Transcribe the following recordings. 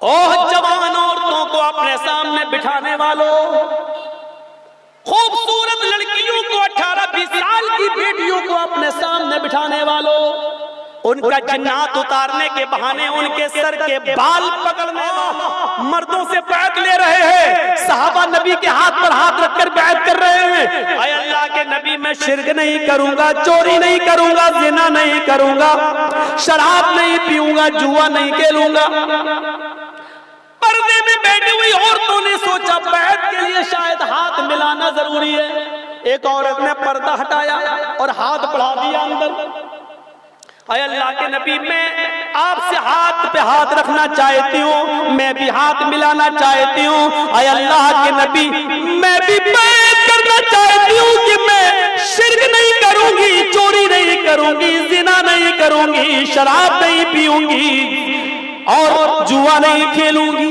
ओह जवान औरतों को अपने सामने बिठाने वालों, खूबसूरत लड़कियों को 18-20 साल की बेटियों को अपने सामने बिठाने वालों, उनका जिन्नात उतारने के बहाने उनके सर के बाल पकड़ने वालों, मर्दों से बैत ले रहे हैं। सहाबा नबी के हाथ पर हाथ रखकर बैत कर रहे हैं। ऐ अल्लाह के नबी, मैं शिर्क नहीं करूंगा, चोरी नहीं करूंगा, जिना नहीं करूंगा, शराब नहीं पीऊंगा, जुआ नहीं खेलूंगा। पर्दे में बैठी हुई औरतों ने सोचा बैत के लिए शायद हाथ मिलाना जरूरी है। एक औरत ने पर्दा हटाया और हाथ बढ़ा दिया अंदर। ऐ अल्लाह के नबी, मैं आपसे हाथ पे हाथ रखना चाहती हूँ, मैं भी हाथ मिलाना चाहती हूँ। ऐ अल्लाह के नबी, मैं भी बैत करना चाहती हूँ कि मैं शिर्क नहीं करूंगी, चोरी नहीं करूंगी, जिना नहीं करूंगी, शराब नहीं पीऊंगी और जुआ नहीं खेलूंगी।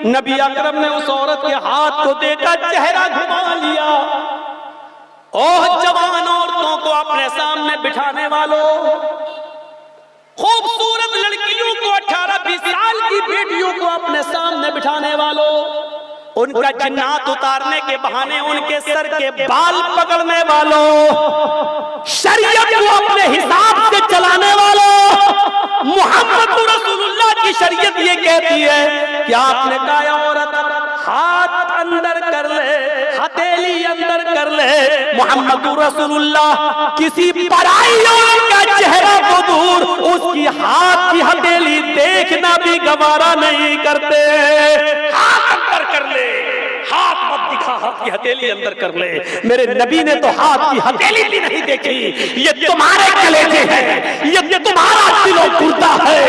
नबी अकरम ने उस औरत के हाथ को देखा, चेहरा घुमा लिया। ओह जवान औरतों को अपने सामने बिठाने वालों, खूबसूरत लड़कियों को 18-20 साल की बेटियों को अपने सामने बिठाने वालों, उनका जिन्नात उतारने के बहाने उनके सर के बाल पकड़ने वालों, शरीयत को अपने हिसाब से चलाने वालों, मोहम्मद रसूलुल्लाह की शरीयत ये कहती है कि आपने कहा औरत हाथ अंदर कर ले, हथेली अंदर कर ले। मोहम्मद रसूलुल्लाह किसी पराई औरत का चेहरा तो दूर, उसकी हाथ की हथेली देखना भी गवारा नहीं करते। हाथ अंदर कर ले, हाथ मत दिखा, हाथ की हथेली अंदर कर ले। मेरे नबी ने तो हाथ की हथेली भी नहीं देखी। ये तुम्हारे कलेजे हैं, ये तुम्हारा दिलो गुर्दा है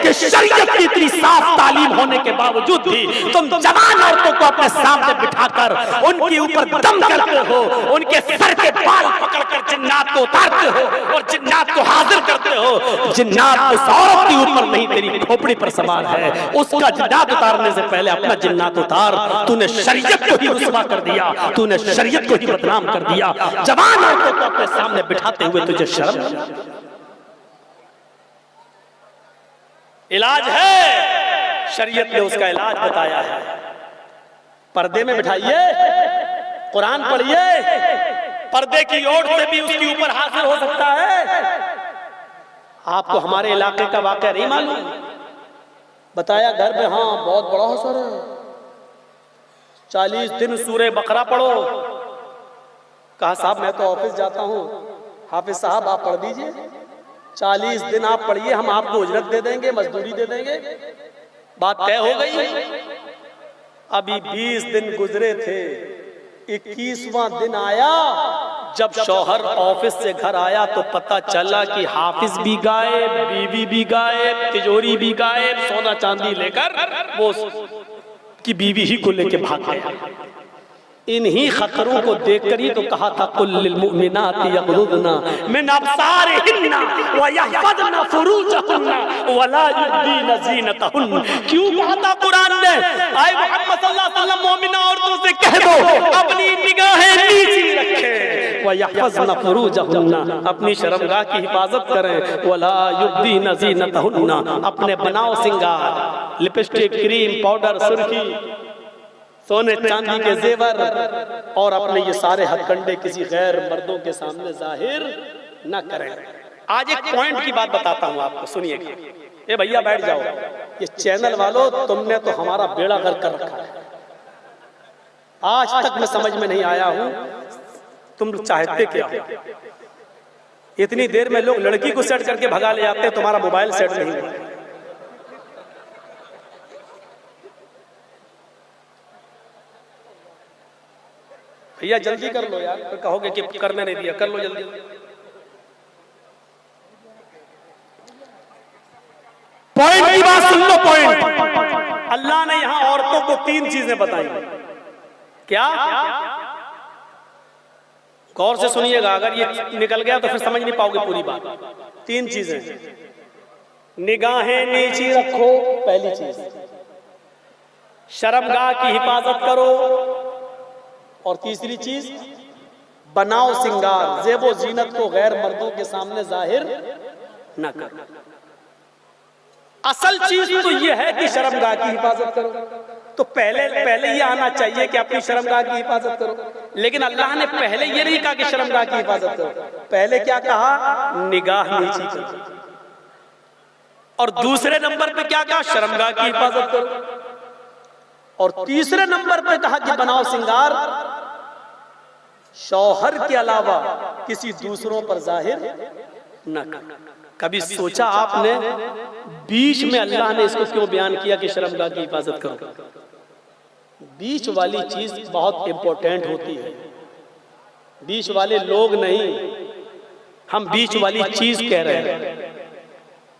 कि शरीयत की इतनी साफ तालीम होने के बावजूद भी तुम जवान औरतों को अपने सामने बिठाकर उनके ऊपर दम करते हो, उनके सर के बाल पकड़कर जिन्नात को उतारते हो और जिन्नात को हाजिर करते हो। जिन्नात उस औरत के ऊपर नहीं, तेरी खोपड़ी पर सवार है। उसका जिन्नात उतारने से पहले अपना जिन्नात उतार। तूने शरीयत को ही रुस्वा कर दिया, तूने शरीयत को ही बदनाम कर दिया। जवान औरतों को अपने सामने बिठाते हुए तुझे शर्म? इलाज है, शरीयत ने उसका इलाज बताया है। पर्दे में बिठाइए, कुरान पढ़िए, पर्दे की ओर से भी उसके ऊपर हासिल हो सकता है। आपको हमारे इलाके का वाकया नहीं मालूम? बताया घर में, हाँ बहुत बड़ा असर है, 40 दिन सूरे बकरा पढ़ो। कहा साहब मैं तो ऑफिस जाता हूँ। हाफिज साहब आप पढ़ दीजिए, 40 दिन आप पढ़िए, हम आपको उजरत दे देंगे, मजदूरी दे देंगे। बात तय हो गई। अभी 20 दिन गुजरे थे, 21वां दिन आया। जब शौहर ऑफिस से घर आया तो पता चला कि हाफिज भी गायब, बीवी भी गायब, तिजोरी भी गायब, सोना चांदी लेकर वो की बीवी ही को लेके भाग गया। इन्हीं खतरों को देखकर ही तो कहा था कुल्लिल मुमिनाति यग़ुज़्ना मिन अब्सारिहिन्ना व यहफ़ज़्ना फ़ुरूजहुन्ना व ला युब्दीना ज़ीनतहुन्ना। क्यों कहा था कुरान ने? आए मोहम्मद सल्लल्लाहु अलैहि वसल्लम, मोमिना औरतों से कह दो अपनी निगाहें नीची रखें, व यहफ़ज़्ना फ़ुरूजहुन्ना, अपनी शर्मगाह की हिफाजत करें, व ला युब्दीना ज़ीनतहुन्ना, अपने बनाव सिंगार, लिपस्टिक, क्रीम, पाउडर, सुर्खी, सोने चांदी के जेवर और अपने ये सारे हथकंडे किसी गैर मर्दों के सामने जाहिर न करें। आज एक पॉइंट की बात बताता हूं आपको, सुनिएगा। ए भैया बैठ जाओ। ये चैनल वालों, तुमने तो हमारा बेड़ा गर्क कर रखा है। आज तक मैं समझ में नहीं आया हूं तुम चाहते क्या हो। इतनी देर में लोग लड़की को सेट करके भगा ले जाते, तुम्हारा मोबाइल सेट नहीं हुआ। भैया जल्दी कर लो यार, फिर कहोगे कि करने नहीं दिया। कर लो जल्दी। पॉइंट की बात सुन लो, पॉइंट। अल्लाह ने यहां औरतों को 3 चीजें बताई। क्या? गौर से सुनिएगा, अगर ये निकल गया तो फिर समझ नहीं पाओगे पूरी बात। 3 चीजें। निगाहें नीची रखो, पहली चीज। शर्मगाह की हिफाजत करो, और तीसरी चीज बनाओ सिंगार, जेबो जीनत को गैर मर्दों के सामने जाहिर न कर। असल चीज तो ये है कि शर्मगाह की हिफाजत करो। तो पहले ये आना चाहिए कि अपनी शर्मगाह की हिफाजत करो। लेकिन अल्लाह ने पहले ये नहीं कहा कि शर्मगाह की हिफाजत करो, पहले क्या कहा? निगाह नीची करो। और दूसरे नंबर पे क्या कहा? शर्मगाह की हिफाजत करो। और तीसरे नंबर पे कहा कि बनाओ सिंगार शौहर के अलावा किसी दूसरों पर जाहिर न कर। कभी सोचा आपने बीच में अल्लाह ने इसको क्यों बयान किया कि शर्मगाह की हिफाजत करो? बीच वाली चीज बहुत इंपॉर्टेंट होती है। बीच वाले लोग नहीं, हम बीच वाली चीज कह रहे हैं।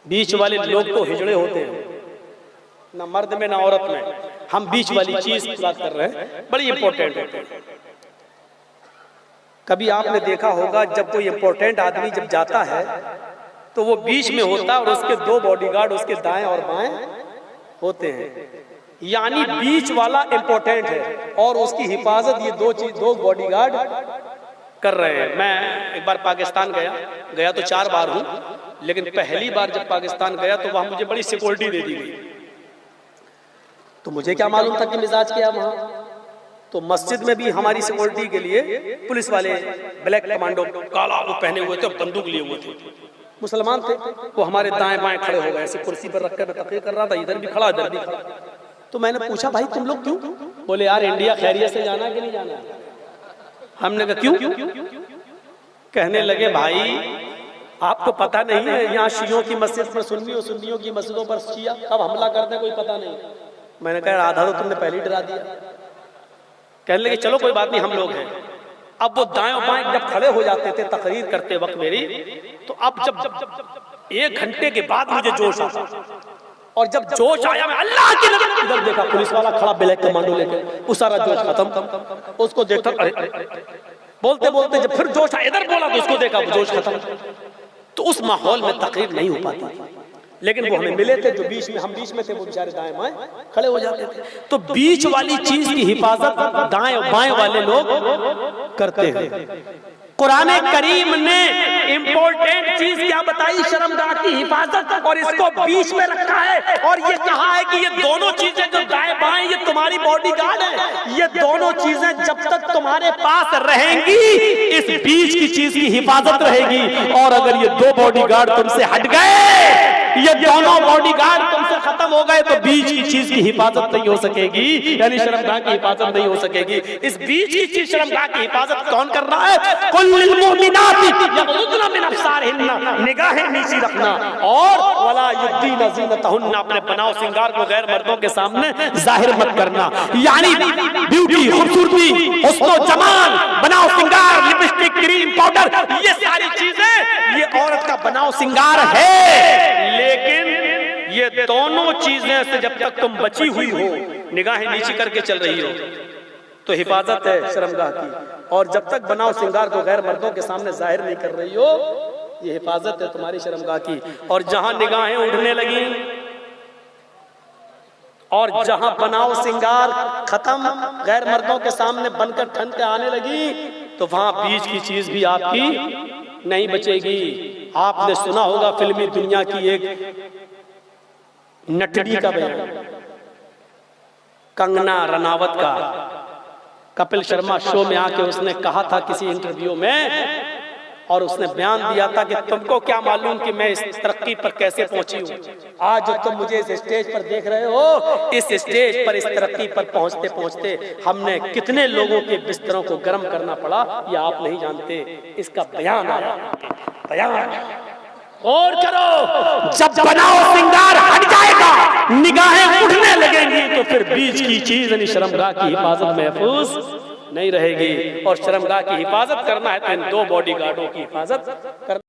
बीच वाले लोग तो हिजड़े होते हैं, ना मर्द में ना औरत में। हम बीच वाली चीज की बात कर रहे हैं, बड़ी इंपॉर्टेंट होती है। कभी आपने देखा होगा जब कोई इंपॉर्टेंट आदमी जब जाता है तो वो बीच में होता है और उसके दो बॉडीगार्ड उसके दाएं और बाएं होते हैं। यानी बीच वाला इंपॉर्टेंट है और उसकी हिफाजत ये दो बॉडीगार्ड कर रहे हैं। मैं एक बार पाकिस्तान गया तो 4 बार हूं, लेकिन पहली बार जब पाकिस्तान गया तो वहां मुझे बड़ी सिक्योरिटी दे दी गई। तो मुझे क्या मालूम था कि मिजाज क्या वहां। तो मस्जिद में भी हमारी सिक्योरिटी के लिए पुलिस वाले ब्लैक कमांडो काला वो पहने हुए थे, बंदूक लिए हुए थे, मुसलमान थे। वो हमारे दाएं बाएं खड़े हो गए, ऐसे कुर्सी पर रखकर मैं तकरीर कर रहा था, इधर भी खड़ा इधर भी खड़ा। तो मैंने पूछा भाई तुम लोग क्यों? बोले यार इंडिया खैरियत से जाना कि नहीं जाना। हमने कहा क्यों? कहने लगे भाई आपको पता नहीं है यहाँ शियों की मस्जिद पर सुन्नी और सुन्नियों की मस्जिदों पर शिया कब हमला कर दे कोई पता नहीं। मैंने कहा आधा तो तुमने पहले ही डरा दिया। कहने लगे चलो कोई बात नहीं हम लोग हैं। अब वो दाएं बाएं जब खड़े हो जाते थे तकरीर करते वक्त मेरी, तो अब जब 1 घंटे के बाद मुझे जोश आया, और जब जोश आया मैं अल्लाह की नज़र इधर देखा, पुलिस वाला खड़ा ब्लैक कमांडो लेके, वो सारा जोश खत्म। उसको देखता बोलते बोलते जब फिर जोश आया इधर बोला तो उसको देखा वो जोश खत्म। तो उस माहौल में तकरीर नहीं हो पाती। लेकिन वो हमें मिले थे जो बीच में, हम बीच में थे, वो बेचारे दाएं बाएं खड़े हो जाते थे। तो बीच वाली चीज की हिफाजत दाएं बाएं वाले लोग करते हैं। कुरान करीम ने इंपॉर्टेंट चीज क्या बताई? शर्मगाह की हिफाजत, और इसको बीच में रखा है और ये कहा है कि ये दोनों चीजें जो दाएं बाएं ये तुम्हारी बॉडीगार्ड है। ये दोनों चीजें जब तक तुम्हारे पास रहेंगी इस बीच की चीज की हिफाजत रहेगी। और अगर ये 2 बॉडीगार्ड तुमसे हट गए, ये दोनों बॉडीगार्ड तुमसे खत्म हो गए, तो बीच की चीज की हिफाजत नहीं हो सकेगी, यानी शर्मगाह की हिफाजत नहीं हो सकेगी। इस बीच की चीज शर्मगाह की हिफाजत कौन कर रहा है? कुल्लिल मुमिनाती यग़ुद्दुना मिन अब्सारिहिन्ना, निगाहें नीची रखना, और वला युब्दीना ज़ीनतहुन्ना, अपने बनाव सिंगार को गैर मर्दों के सामने जाहिर मत करना। यानी ब्यूटी, खूबसूरती, हुस्न जमाल, बनाव सिंगार, लिपस्टिक, क्रीम, पाउडर, ये सारी चीजें ये औरत का बनाव सिंगार है। लेकिन ये दोनों चीजें से जब तक तुम बची हुई हो, निगाहें नीची करके चल रही हो, तो हिफाजत है शर्मगाह की। और जब तक बनाव सिंगार को गैर मर्दों के सामने जाहिर नहीं कर रही हो, ये हिफाजत है तुम्हारी शर्मगाह की। और जहां निगाहें उठने लगी और जहां बनाव सिंगार खत्म, गैर मर्दों के सामने बनकर ठन के आने लगी, तो वहां बीच की चीज भी आपकी नहीं बचेगी। आपने सुना होगा फिल्मी दुनिया की एक नटड़ी का बयान, कंगना रनावत का। कपिल शर्मा शो में आके उसने कहा था किसी इंटरव्यू में, और उसने बयान दिया था कि तुमको क्या मालूम कि मैं इस तरक्की पर कैसे पहुंची हूं। आज जो तुम मुझे इस स्टेज पर देख रहे हो, इस स्टेज पर इस तरक्की पर पहुंचते पहुंचते हमने कितने लोगों के बिस्तरों को गर्म करना पड़ा, ये आप नहीं जानते। इसका बयान आया, बयान और करो। जब बनाओ सिंगार हट जाएगा, निगाहें उठने लगेंगी, तो फिर बीच की चीज यानी शर्मगाह की हिफाजत महफूज नहीं रहेगी। और शर्मगाह की हिफाजत करना है तो इन 2 बॉडीगार्डों की हिफाजत करना।